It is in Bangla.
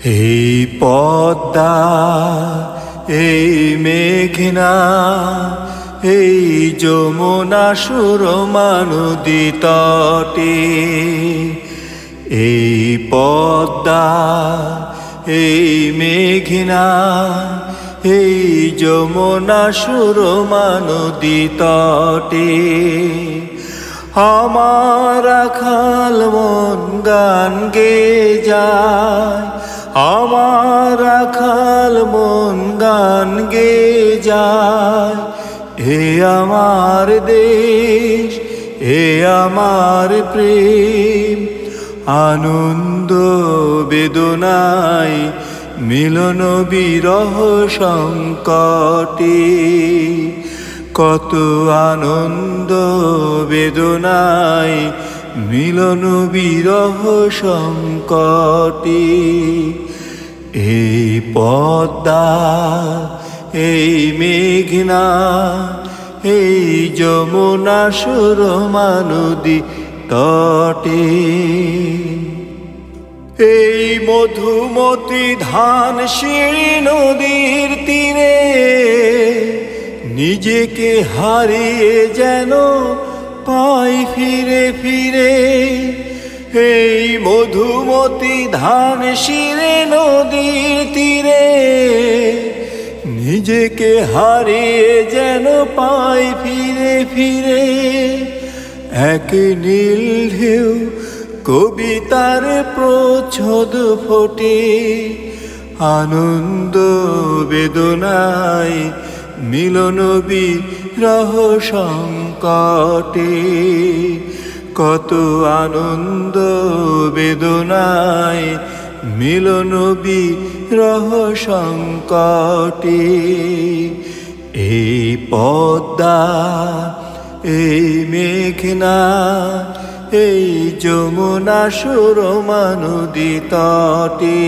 এই পদ্মা, এই মেঘনা, এই যমুনা সুরমা নদী তটে। এই পদ্মা, এই মেঘনা, এই যমুনা সুরমা নদী তটে। আমার রাখাল মন গান গেয়ে যায়, আমার রাখাল মন গান গেয়ে যায়। এ আমার দেশ, এ আমার প্রেম, আনন্দ বেদনায় মিলন বিরহ সংকটে। কত আনন্দ বেদনায় মিলন বিরহ সংকটে। এই পদ্মা, এই মেঘনা, এই যমুনা সুরমা নদী তটে। এই মধুমতি ধান সিঁড়ি নদীর তীরে নিজেকে হারিয়ে যেন পাই ফিরে ফিরে। এই মধুমতি ধান সিঁড়ি নদীর তীরে নিজেকে হারিয়ে যেন পাই ফিরে ফিরে। এক নীল ঢেউ কবিতার প্রচ্ছদ ফোটে, আনন্দ বেদনায় মিলন বিরহ সংকটে। কত আনন্দ বেদনায় মিলন বিরহ সংকটে। এই পদ্মা, এই মেঘনা, এই যমুনা সুরমা নদী তটে।